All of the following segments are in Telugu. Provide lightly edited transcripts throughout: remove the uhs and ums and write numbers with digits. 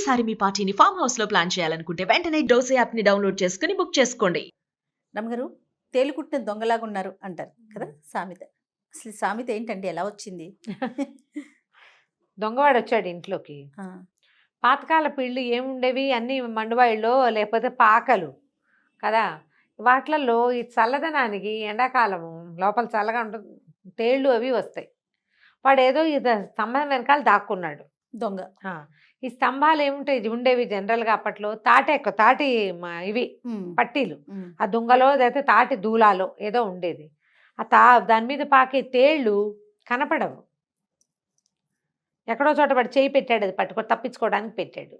ఈసారి మీ పార్టీని ఫామ్ హౌస్ లో ప్లాన్ చేయాలనుకుంటే వెంటనే డోసే యాప్ ని డౌన్లోడ్ చేసుకుని బుక్ చేసుకోండి. రమ్మగారు తేలుకుట్టిన దొంగలాగా ఉన్నారు అంటారు కదా సామెత. అసలు ఈ సామెత ఏంటండి, ఎలా వచ్చింది? దొంగవాడు వచ్చాడు ఇంట్లోకి. ఆ, పాతకాల పిళ్ళు ఏముండేవి, అన్నీ మండువాయిల్లో లేకపోతే పాకలు కదా. వాటిలలో ఈ చల్లదనానికి ఎండాకాలము లోపల చల్లగా ఉంటుంది, తేళ్ళు అవి వస్తాయి. వాడు ఏదో ఇది స్తంభం వెనకాల దాక్కున్నాడు దొంగ. ఆ, ఈ స్తంభాలు ఏముంటాయి ఇది ఉండేవి జనరల్గా అప్పట్లో తాటి ఇవి పట్టీలు. ఉమ్, ఆ దుంగలో అయితే తాటి దూలాలో ఏదో ఉండేది. దాని మీద పాకే తేళ్ళు కనపడవు. ఎక్కడో చోట వాడు చేయి పెట్టాడు, అది పట్టుకో తప్పించుకోవడానికి పెట్టాడు.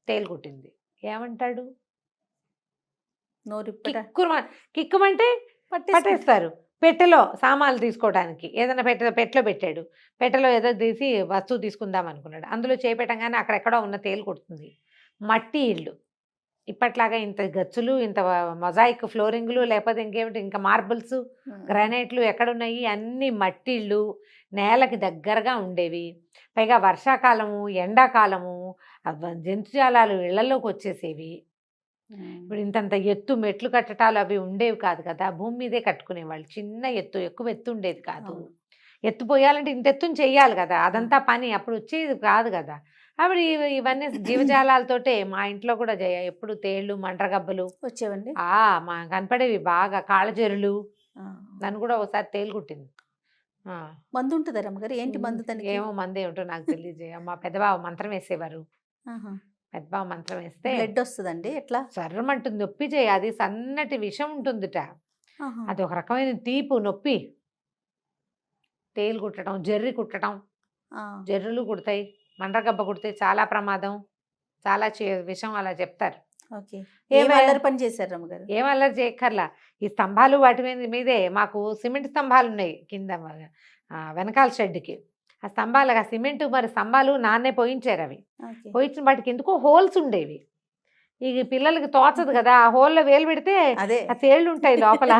తేలు కుట్టింది. ఏమంటాడు? నోరిప్పట కిక్కుమంటే పట్టేస్తారు. పెట్టెలో సామాన్లు తీసుకోవడానికి ఏదైనా పెట్టెలో పెట్టాడు. పెట్టెలో ఏదో తీసి వస్తువు తీసుకుందాం అనుకున్నాడు. అందులో చేపెట్టంగానే అక్కడెక్కడో ఉన్న తేలు కుడుతుంది. మట్టి ఇళ్ళు, ఇప్పట్లాగా ఇంత గచ్చులు, ఇంత మొజాయిక్ ఫ్లోరింగ్లు, లేకపోతే ఇంకేమిటి ఇంకా మార్బుల్స్ గ్రానైట్లు ఎక్కడున్నాయి? అన్ని మట్టి ఇళ్ళు, నేలకి దగ్గరగా ఉండేవి. పైగా వర్షాకాలము ఎండాకాలము జంతుజాలాలు ఇళ్లలోకి వచ్చేసేవి. ఇప్పుడు ఇంతంత ఎత్తు మెట్లు కట్టడాలు అవి ఉండేవి కాదు కదా, భూమి మీదే కట్టుకునేవాళ్ళు. చిన్న ఎత్తు, ఎక్కువ ఎత్తు ఉండేది కాదు. ఎత్తు పోయాలంటే ఇంత ఎత్తుని చెయ్యాలి కదా, అదంతా పని అప్పుడు వచ్చేది కాదు కదా. అప్పుడు ఇవన్నీ జీవజాలాలతోటే మా ఇంట్లో కూడా ఎప్పుడు తేళ్ళు మండ్రగబ్బలు వచ్చేవండి. మా కనపడేవి బాగా. కాళ్ళజెరులు. నన్ను కూడా ఒకసారి తేలు కుట్టింది. మందు ఉంటుందా రమ్మగారు? ఏంటి మందు తనకి? ఏమో మంది ఏమిటో నాకు తెలియదు. మా పెద్దబావ మంత్రం వేసేవారు. పెద్దబావ మంత్రం వేస్తే బ్లడ్ వస్తుందండి. ఎట్లా? సర్రమంటుంది, నొప్పి చేయి. అది సన్నటి విషం ఉంటుందిట, అది ఒక రకమైన తీపు నొప్పి. తేలు కుట్టడం, జర్రి కుట్టడం. జర్రులు కుడతాయి, మండ్రగబ్బ కుడితే చాలా ప్రమాదం, చాలా విషం అలా చెప్తారు. ఏం అల్లరి పని చేశారు రమ్మగారు? ఏం అల్లరి చేయక్కర్లా. ఈ స్తంభాలు వాటి మీదే మాకు సిమెంట్ స్తంభాలు ఉన్నాయి కింద వెనకాల షెడ్కి. ఆ స్తంభాలు సిమెంట్ మరి స్తంభాలు నాన్నే పోయించారు. అవి పోయించిన వాటికి ఎందుకో హోల్స్ ఉండేవి. ఈ పిల్లలకి తోచదు కదా, ఆ హోల్లో వేలు పెడితే ఆ తేళ్ళు ఉంటాయి లోపల.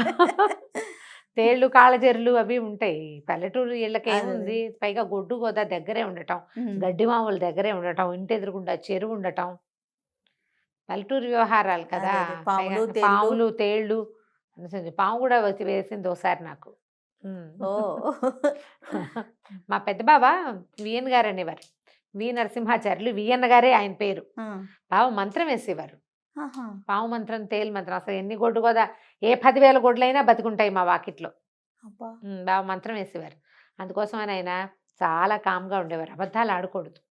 తేళ్ళు కాళ్ళజెర్లు అవి ఉంటాయి. పల్లెటూరు ఇళ్ళకి ఏముంది, పైగా గొడ్డు గోదా దగ్గరే ఉండటం, గడ్డి మామూలు దగ్గరే ఉండటం, ఇంటి ఎదురుకుండా చెరువు ఉండటం, పల్లెటూరు వ్యవహారాలు కదా. పాములు తేళ్ళు పాము కూడా వేసింది ఒకసారి నాకు. మా పెద్ద బావ విఎన్ గారు అనేవారు, వి నరసింహాచార్యులు, విఎన్ గారే ఆయన పేరు. బావ మంత్రం వేసేవారు, పాము మంత్రం, తేలు మంత్రం. అసలు ఎన్ని గొడ్డు గోదా, ఏ 10,000 గొడ్లైనా బతుకుంటాయి మా వాకిట్లో. బావ మంత్రం వేసేవారు. అందుకోసం ఆయన చాలా కామ్గా ఉండేవారు, అబద్ధాలు ఆడకూడదు.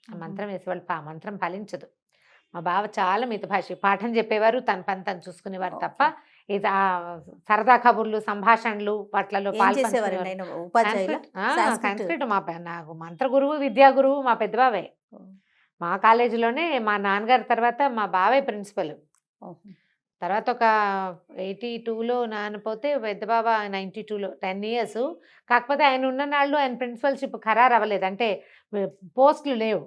ఆ మంత్రం వేసేవాళ్ళు. మంత్రం ఫలించదు. మా బావ చాలా మితభాషి, పాఠం చెప్పేవారు, తన పని తను చూసుకునేవారు తప్ప ఇది సరదా కబుర్లు సంభాషణలు వాటిలలో సంస్కృతం. నాకు మంత్ర గురువు, విద్యా గురువు మా పెద్ద బావే. మా కాలేజీలోనే మా నాన్నగారి తర్వాత మా బావే ప్రిన్సిపల్. తర్వాత ఒక 82లో నాన్నపోతే పెద్ద బావ 92లో 10 years. కాకపోతే ఆయన ఉన్న నాళ్ళు ఆయన ప్రిన్సిపల్షిప్ ఖరారు అవ్వలేదు, అంటే పోస్టులు లేవు.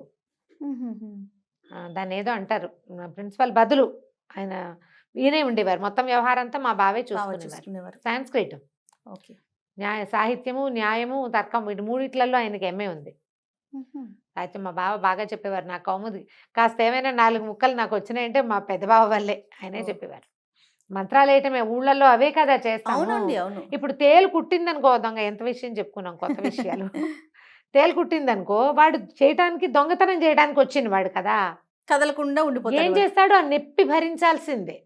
దాన్ని ఏదో అంటారు, ప్రిన్సిపల్ బదులు ఆయన ఈయనే ఉండేవారు. మొత్తం వ్యవహారం అంతా మా బావే చూసుకునేవారు. సాంస్క్రిట్, సాహిత్యము, న్యాయము, తర్కం, వీటి మూడిట్లలో ఆయనకి ఎంఏ ఉంది. అయితే మా బావ బాగా చెప్పేవారు. నా కౌముది కాస్త ఏమైనా 4 ముక్కలు నాకు వచ్చినాయంటే మా పెద్ద బావ వల్లే, ఆయనే చెప్పేవారు. మంత్రాలు వేయటమే ఊళ్ళల్లో అవే కదా చేస్తాము. ఇప్పుడు తేలు కుట్టిందనుకో దొంగ, ఎంత విషయం చెప్పుకున్నాం కొత్త విషయాలు. తేలు కుట్టిందనుకో వాడు చేయటానికి, దొంగతనం చేయడానికి వచ్చింది వాడు కదా, కదలకుండా ఉండిపోతాడు. ఏం చేస్తాడు? ఆ నొప్పి భరించాల్సిందే.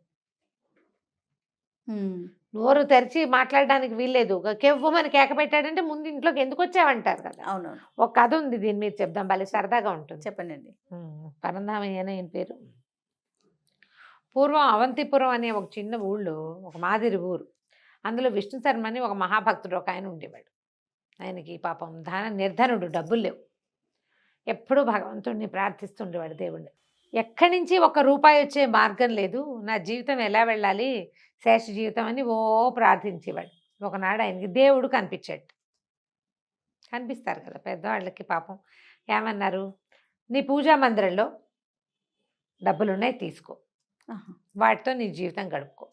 నోరు తెరిచి మాట్లాడడానికి వీల్లేదు. కెవ్వమని కేక పెట్టాడంటే ముందు ఇంట్లోకి ఎందుకు వచ్చావంటారు కదా. అవును, ఒక కథ ఉంది, దీని మీద చెప్దాం, భలే సరదాగా ఉంటుంది. చెప్పండి. పరంధామయ్య ఆయన పేరు. పూర్వం అవంతిపురం అనే ఒక చిన్న ఊళ్ళో ఒక మాదిరి ఊరు. అందులో విష్ణు శర్మ అని ఒక మహాభక్తుడు ఒక ఆయన ఉండేవాడు. ఆయనకి పాపం నిర్ధనుడు, డబ్బులు లేవు. ఎప్పుడూ భగవంతుడిని ప్రార్థిస్తుండేవాడు, దేవుణ్ణి. ఎక్కడి నుంచి 1 రూపాయి వచ్చే మార్గం లేదు, నా జీవితం ఎలా వెళ్ళాలి, శేష జీవితం అని ప్రార్థించేవాడు. ఒకనాడు ఆయనకి దేవుడు కనిపించాడు. కనిపిస్తారు కదా పెద్దవాళ్ళకి, పాపం ఏమన్నారు, నీ పూజా మందిరంలో డబ్బులున్నాయి తీసుకో, వాటితో నీ జీవితం గడుపుకో.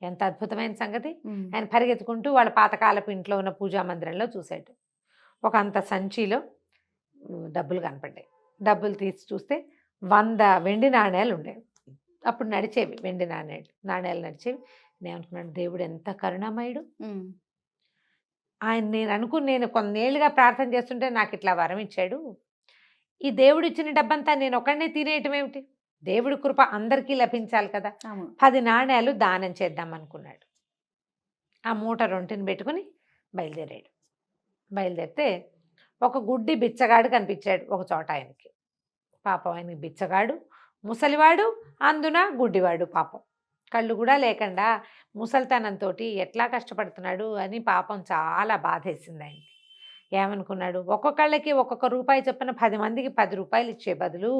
ఎంత అద్భుతమైన సంగతి. ఆయన పరిగెత్తుకుంటూ వాళ్ళ పాతకాలపు ఇంట్లో ఉన్న పూజా మందిరంలో చూశాడు. ఒక అంత సంచిలో డబ్బులు కనపడ్డాయి. డబ్బులు తీసి చూస్తే 100 వెండి నాణేలు ఉండేవి. అప్పుడు నడిచేవి వెండి నాణేలు నడిచేవి. నేను అనుకున్నాను, దేవుడు ఎంత కరుణామయుడు. ఉమ్, నేను కొన్నేళ్ళుగా ప్రార్థన చేస్తుంటే నాకు ఇట్లా వరం ఇచ్చాడు. ఈ దేవుడు ఇచ్చిన డబ్బంతా నేను ఒకనే తినేయటం ఏమిటి? దేవుడి కృప అందరికీ లభించాలి కదా. అవును. 10 నాణేలు దానం చేద్దాం అనుకున్నాడు. ఆ మూట రొంటిని పెట్టుకుని బయలుదేరితే ఒక గుడ్డి బిచ్చగాడు కనిపించాడు ఒక చోట ఆయనకి. పాపం ఆయనకి బిచ్చగాడు, ముసలివాడు, అందున గుడ్డివాడు. పాపం కళ్ళు కూడా లేకుండా ముసలితనంతో ఎట్లా కష్టపడుతున్నాడు అని పాపం చాలా బాధేసింది ఆయనకి. ఏమనుకున్నాడు, ఒక్కొక్కళ్ళకి ఒక్కొక్క రూపాయి చొప్పున 10 మందికి 10 రూపాయలు ఇచ్చే బదులు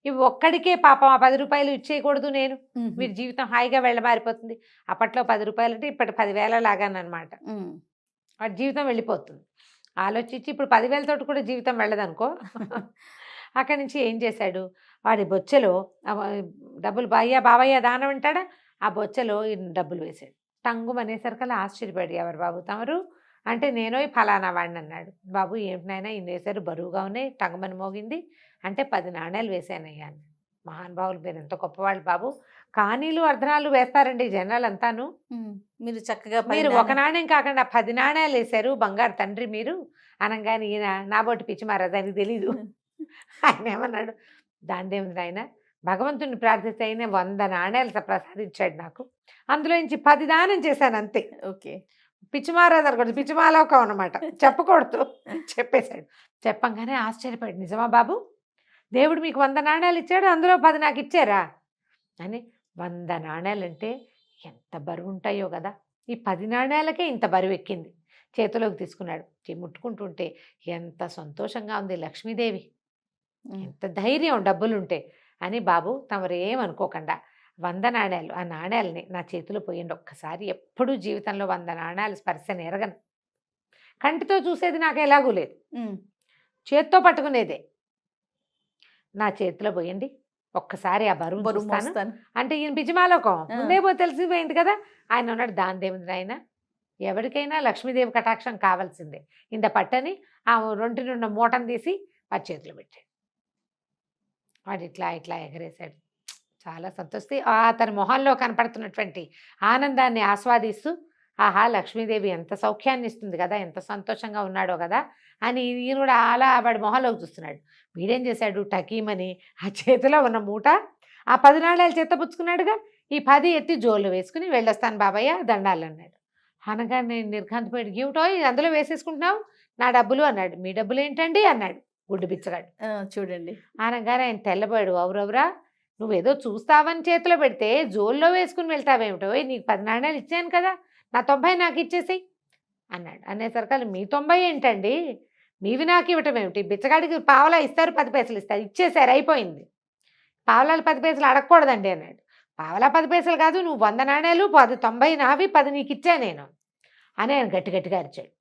ఇవి ఒక్కడికే పాపం ఆ 10 రూపాయలు ఇచ్చేయకూడదు నేను, వీరి జీవితం హాయిగా వెళ్ళమారిపోతుంది. అప్పట్లో 10 రూపాయలు అంటే ఇప్పటి 10,000 లాగానమాట. వాడి జీవితం వెళ్ళిపోతుంది. ఆలోచించి ఇప్పుడు 10,000 కూడా జీవితం వెళ్ళదనుకో. అక్కడి నుంచి ఏం చేశాడు, వాడి బొచ్చెలో డబ్బులు బావయ్య దానం అంటాడా, ఆ బొచ్చెలో ఈ డబ్బులు వేశాడు. టంగుమనేసరికల్లా ఆశ్చర్యపడి, ఎవరు బాబు తమరు అంటే, నేను ఫలానా వాడిని అన్నాడు. బాబు ఏంటి నాయనా ఇన్ని వేశారు, బరువుగా ఉన్నాయి, టంగుమని మోగింది అంటే 10 నాణేలు వేశానయ్యా. మహానుభావులు మీరు ఎంత గొప్పవాళ్ళు బాబు, కానీలు అర్ధనాలు వేస్తారండి జనాలు అంతాను. మీరు చక్కగా మీరు ఒక నాణ్యం కాకుండా 10 నాణేలు వేశారు, బంగారు తండ్రి మీరు అనగానే ఈయన నాబోటి పిచ్చి మారదు, ఆయనకి తెలీదు. ఆయన ఏమన్నాడు, దానిదేముంది ఆయన, భగవంతుని ప్రార్థిస్తే ఆయన 100 నాణేలు ప్రసాదించాడు నాకు, అందులో నుంచి 10 దానం చేశాను అంతే. ఓకే, పిచ్చిమారాదు అనుకోండి, పిచ్చిమాలోకం అనమాట, చెప్పకూడదు. చెప్పేశాడు. చెప్పంగానే ఆశ్చర్యపడి, నిజమా బాబు, దేవుడు మీకు 100 నాణేలు ఇచ్చాడు, అందులో 10 నాకు ఇచ్చారా అని. 100 నాణేలంటే ఎంత బరువు ఉంటాయో కదా, ఈ 10 నాణేలకే ఇంత బరువు ఎక్కింది. చేతిలోకి తీసుకున్నాడు. ముట్టుకుంటుంటే ఎంత సంతోషంగా ఉంది. లక్ష్మీదేవి ఎంత ధైర్యం డబ్బులుంటే అని. బాబు తమరు ఏమనుకోకుండా 100 నాణేలు, ఆ నాణేలని నా చేతిలో పోయండి ఒక్కసారి. ఎప్పుడూ జీవితంలో 100 నాణేలు స్పర్శను ఎరగను. కంటితో చూసేది నాకు ఎలాగూ లేదు, చేత్తో పట్టుకునేదే. నా చేతిలో పోయండి ఒక్కసారి, ఆ బరువు చూస్తాను అంటే. ఈయన బిజిమాలోకం ముందే పోయి తెలిసిపోయింది కదా. ఆయన ఉన్నాడు, దాని దేవుంది ఆయన, ఎవరికైనా లక్ష్మీదేవి కటాక్షం కావాల్సిందే. ఇంత పట్టని ఆ రొంటినున్న మూటను తీసి వాడి చేతిలో పెట్టాడు. వాడు ఇట్లా ఇట్లా ఎగరేశాడు. చాలా సంతోషి అతని మొహంలో కనపడుతున్నటువంటి ఆనందాన్ని ఆస్వాదిస్తూ, ఆహా లక్ష్మీదేవి ఎంత సౌఖ్యాన్ని ఇస్తుంది కదా, ఎంత సంతోషంగా ఉన్నాడో కదా అని ఈయన కూడా అలా వాడి మొహంలోకి చూస్తున్నాడు. వీడేం చేశాడు, టకీమని ఆ చేతిలో ఉన్న మూట ఆ 10 నాణేలు చేతపుచ్చుకున్నాడుగా, ఈ 10 ఎత్తి జోలు వేసుకుని వెళ్ళొస్తాను బాబయ్య దండాలు అన్నాడు. అనగానే నిర్ఘాంతపోయాడు. ఏమిటో అందులో వేసేసుకుంటున్నావు నా డబ్బులు అన్నాడు. మీ డబ్బులు ఏంటండి అన్నాడు గుడ్డు బిచ్చగాడు. చూడండి అనగానే ఆయన తెల్లబోయాడు. అవురవురా, నువ్వేదో చూస్తావని చేతిలో పెడితే జోల్లో వేసుకుని వెళ్తావేమిటో, నీకు 10 నాణేలు ఇచ్చాను కదా, నా 90 నాకు ఇచ్చేసి అన్నాడు. అనేసరికి మీ 90 ఏంటండి, మీవి నాకు ఇవ్వటం ఏమిటి, బిచ్చగాడికి పావలా ఇస్తారు 10 పైసలు ఇస్తారు, ఇచ్చేసారు అయిపోయింది, పావలాలు 10 పైసలు అడగకూడదండి అన్నాడు. పావలా 10 పైసలు కాదు, నువ్వు 100 నాణేలు 90 నావి 10 నీకు ఇచ్చా నేను అని ఆయన గట్టిగా అరిచాడు.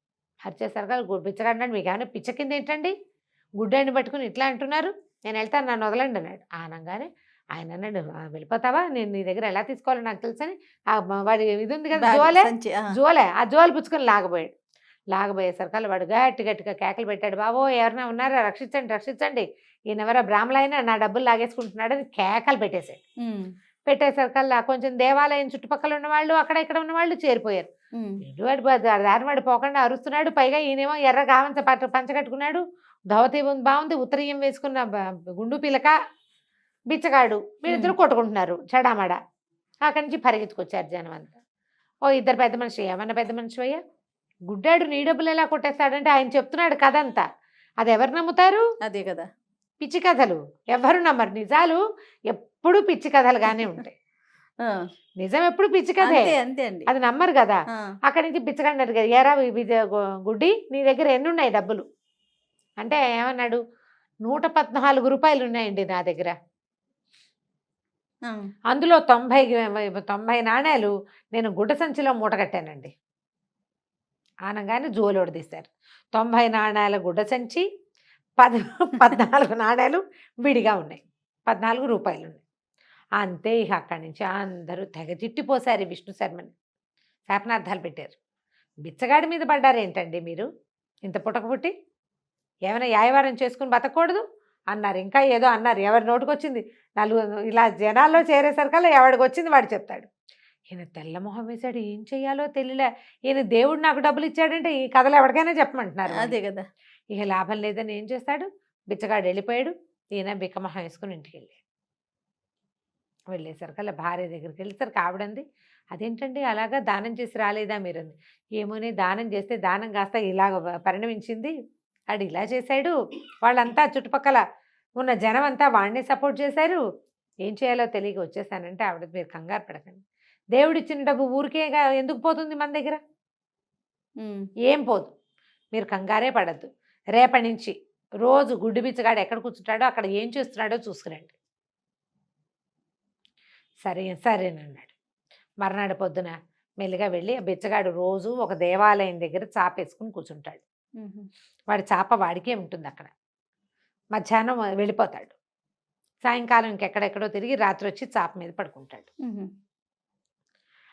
అరిచేసరికి బిచ్చగాడినాడు, మీకు ఏమైనా పిచ్చ కింద ఏంటండి, గుడ్డాన్ని పట్టుకుని ఇట్లా అంటున్నారు, నేను వెళ్తాను నన్ను వదలండి అన్నాడు. అనగానే ఆయన అన్నాడు, వెళ్ళిపోతావా, నేను నీ దగ్గర ఎలా తీసుకోవాలో నాకు తెలుసని వాడి ఇది ఉంది కదా జోలే, ఆ జోలు పుచ్చుకొని లాగబోయేసరికి వాడు గట్టిగా కేకలు పెట్టాడు. బాబో ఎవరైనా ఉన్నారా, రక్షించండి రక్షించండి, ఈయనెవరో బ్రాహ్మలైనా నా డబ్బులు లాగేసుకుంటున్నాడని కేకలు పెట్టేశాడు. పెట్టేసరికల్లా కొంచెం దేవాలయం చుట్టుపక్కల ఉన్నవాళ్ళు అక్కడ ఇక్కడ ఉన్నవాళ్ళు చేరిపోయారు. దారివాడు పోకుండా అరుస్తున్నాడు. పైగా ఈయనేమో ఎర్ర గావంత పంచగట్టుకున్నాడు, ధవతి బాగుంది, ఉత్తరీయం వేసుకున్న గుండు పిలక బిచ్చగాడు, వీళ్ళిద్దరు కొట్టుకుంటున్నారు చెడామడ. అక్కడి నుంచి పరిగెత్తుకొచ్చారు జనం అంతా. ఓ ఇద్దరు పెద్ద మనిషి, ఏమన్నా పెద్ద మనిషి అయ్యా, గుడ్డాడు నీ డబ్బులు ఎలా కొట్టేస్తాడంటే ఆయన చెప్తున్నాడు కథ అంతా. అది ఎవరు నమ్ముతారు, అదే కదా పిచ్చి కథలు, ఎవరు నమ్మరు. నిజాలు ఎప్పుడు పిచ్చి కథలుగానే ఉంటాయి. నిజం ఎప్పుడు పిచ్చి కథే, అంతే అండి, అది నమ్మరు కదా. అక్కడి నుంచి బిచ్చగాడిని అడిగారు, ఏరా గుడ్డి నీ దగ్గర ఎన్ని ఉన్నాయి డబ్బులు అంటే ఏమన్నాడు, 114 రూపాయలు ఉన్నాయండి నా దగ్గర, అందులో 90 నాణేలు నేను గుడ్డ సంచిలో మూట కట్టానండి అనగానే జోలోడు తీశారు. 90 నాణేల గుడ్డ సంచి, 14 నాణేలు విడిగా ఉన్నాయి, 14 రూపాయలు ఉన్నాయి అంతే. ఇక అక్కడి నుంచి అందరూ తెగ తిట్టిపోసారు విష్ణు శర్మని, శాపనార్థాలు పెట్టారు. బిచ్చగాడి మీద పడ్డారేంటండి మీరు, ఇంత పుట్టక పుట్టి ఏమైనా యాయవారం చేసుకుని బతకూడదు, అన్నారు. ఇంకా ఏదో అన్నారు. ఎవరి నోటికి వచ్చింది నలుగురు ఇలా జనాల్లో చేరేసరికల్లా ఎవడికి వచ్చింది వాడు చెప్తాడు. ఈయన తెల్లమొహం వేశాడు, ఏం చెయ్యాలో తెలియలే. ఈయన దేవుడు నాకు డబ్బులు ఇచ్చాడంటే ఈ కథలు ఎవరికైనా చెప్పమంటున్నారు. అదే కదా. ఇక లాభం లేదని ఏం చేస్తాడు, బిచ్చగాడు వెళ్ళిపోయాడు. ఈయన బిక్కమొహం వేసుకుని ఇంటికి వెళ్ళేసరికల్లా భార్య దగ్గరికి వెళ్ళేసరికి ఆవిడంది, అదేంటండి అలాగా దానం చేసి రాలేదా మీరంది. ఏమోని దానం చేస్తే దానం కాస్త ఇలాగ పరిణమించింది, ఆడు ఇలా చేశాడు, వాళ్ళంతా చుట్టుపక్కల ఉన్న జనం అంతా వాడినే సపోర్ట్ చేశారు, ఏం చేయాలో తెలియక వచ్చేసానంటే ఆవిడ, మీరు కంగారు పడకండి, దేవుడిచ్చిన డబ్బు ఊరికేగా ఎందుకు పోతుంది మన దగ్గర, ఏం పోదు, మీరు కంగారే పడద్దు, రేపటి నుంచి రోజు గుడ్డు బిచ్చగాడు ఎక్కడ కూర్చుంటాడో అక్కడ ఏం చేస్తున్నాడో చూసుకురండి. సరేనన్నాడు. మర్నాడు పొద్దున మెల్లిగా వెళ్ళి ఆ బిచ్చగాడు రోజు ఒక దేవాలయం దగ్గర చాపేసుకుని కూర్చుంటాడు. వాడి చాప వాడికే ఉంటుంది అక్కడ. మధ్యాహ్నం వెళ్ళిపోతాడు, సాయంకాలం ఇంకెక్కడెక్కడో తిరిగి రాత్రి వచ్చి చాప మీద పడుకుంటాడు.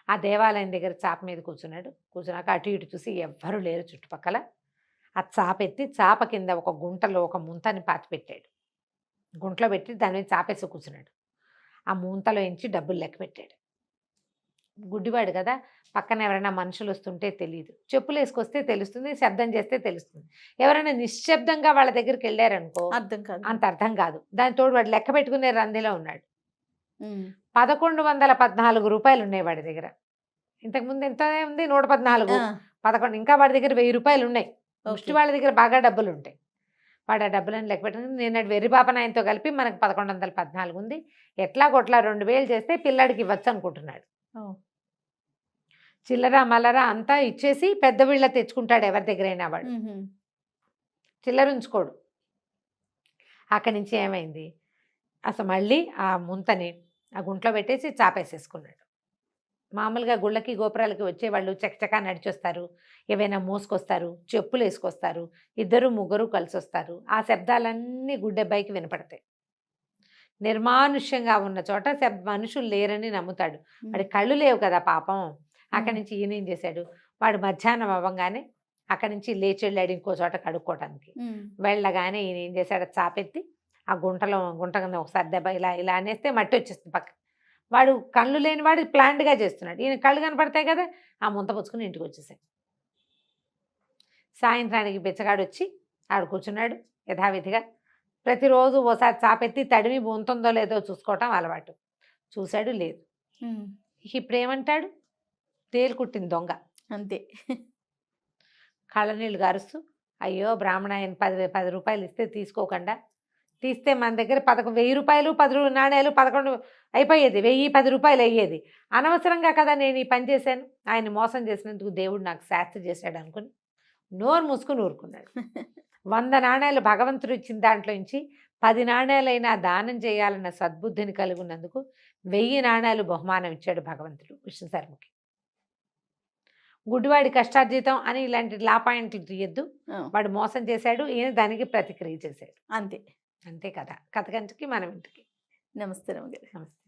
ఆ దేవాలయం దగ్గర చాప మీద కూర్చున్నాక అటు ఇటు చూసి ఎవ్వరూ లేరు చుట్టుపక్కల. ఆ చాప ఎత్తి చాప కింద ఒక గుంటలో ఒక ముంతని పాతి పెట్టాడు. గుంటలో పెట్టి దాని మీద చాపేసి కూర్చున్నాడు. ఆ ముంతలో ఎంచి డబ్బులు లెక్క పెట్టాడు. గుడ్డివాడు కదా, పక్కన ఎవరైనా మనుషులు వస్తుంటే తెలియదు, చెప్పులు వేసుకొస్తే తెలుస్తుంది, శబ్దం చేస్తే తెలుస్తుంది. ఎవరైనా నిశ్శబ్దంగా వాళ్ళ దగ్గరికి వెళ్ళారనుకో అర్థం కాదు, అంత అర్థం కాదు. దాని తోడు వాడు లెక్క పెట్టుకునే రందిలో ఉన్నాడు. 1114 రూపాయలు ఉన్నాయి వాడి దగ్గర. ఇంతకుముందు ఎంత ఉంది, 114. 11 ఇంకా వాడి దగ్గర 1000 రూపాయలు ఉన్నాయి. ముష్టి వాళ్ళ దగ్గర బాగా డబ్బులు ఉంటాయి. వాడు ఆ డబ్బులను లెక్క పెట్టుకుని, నేను వెర్రి పాపనాయనతో కలిపి మనకు 1114 ఉంది, ఎట్లా కొట్లా 2000 చేస్తే పిల్లాడికి ఇవ్వచ్చు అనుకుంటున్నాడు. చిల్లర మల్లరా అంతా ఇచ్చేసి పెద్ద వీళ్ళ తెచ్చుకుంటాడు ఎవరి దగ్గరైనా. వాడు చిల్లర ఉంచుకోడు. అక్కడి నుంచి ఏమైంది, అసలు మళ్ళీ ఆ ముంతని ఆ గుంట్లో పెట్టేసి చాపేసేసుకున్నాడు. మామూలుగా గుళ్ళకి గోపురాలకి వచ్చేవాళ్ళు చకచకా నడిచొస్తారు, ఏవైనా మోసుకొస్తారు, చెప్పులు వేసుకొస్తారు, 2 3 కలిసి వస్తారు. ఆ శబ్దాలన్నీ గుడ్డెబ్బాయికి వినపడతాయి. నిర్మానుష్యంగా ఉన్న చోట మనుషులు లేరని నమ్ముతాడు. వాడి కళ్ళు లేవు కదా పాపం. అక్కడి నుంచి ఈయన ఏం చేశాడు, వాడు మధ్యాహ్నం అవ్వగానే అక్కడి నుంచి లేచి వెళ్ళాడు ఇంకో చోట కడుక్కోవటానికి. వెళ్ళగానే ఈయన ఏం చేశాడు, చాపెత్తి ఆ గుంట కింద ఒకసారి దెబ్బ ఇలా అనేస్తే మట్టి వచ్చేస్తుంది పక్క. వాడు కళ్ళు లేని వాడు ప్లాంట్గా చేస్తున్నాడు, ఈయన కళ్ళు కనపడతాయి కదా, ఆ ముంత పుచ్చుకుని ఇంటికి వచ్చేసాడు. సాయంత్రానికి బిచ్చగాడు వచ్చి ఆడు కూర్చున్నాడు యథావిధిగా. ప్రతిరోజు ఓసారి చాపెత్తి తడిమి ఉంటుందో లేదో చూసుకోవటం అలవాటు. చూశాడు, లేదు. ఇప్పుడు ఏమంటాడు, తేలు కుట్టిన దొంగ అంతే. కళ్ళనీళ్ళు గారుస్తూ, అయ్యో బ్రాహ్మణ ఆయన 10 రూపాయలు ఇస్తే తీసుకోకుండా, తీస్తే మన దగ్గర 1000 రూపాయలు 10 నాణ్యాలు 11 అయిపోయేది, 1010 రూపాయలు అయ్యేది. అనవసరంగా కదా నేను ఈ పని చేశాను, ఆయన మోసం చేసినందుకు దేవుడు నాకు శాస్తి చేశాడు అనుకుని నోరు మూసుకుని ఊరుకున్నాడు. 100 నాణ్యాలు భగవంతుడు ఇచ్చిన దాంట్లో నుంచి 10 నాణ్యాలైనా దానం చేయాలన్న సద్బుద్ధిని కలిగి ఉన్నందుకు 1000 నాణ్యాలు బహుమానం ఇచ్చాడు భగవంతుడు విష్ణుశర్మకి. గుడ్డివాడి కష్టార్జితం అని ఇలాంటి లా పాయింట్లు తీయద్దు. వాడు మోసం చేశాడు, ఈయన దానికి ప్రతిక్రియ చేశాడు. అంతే అంతే కదా. కథ కంటికి మనం ఇంటికి. నమస్తే రమగారు. నమస్తే.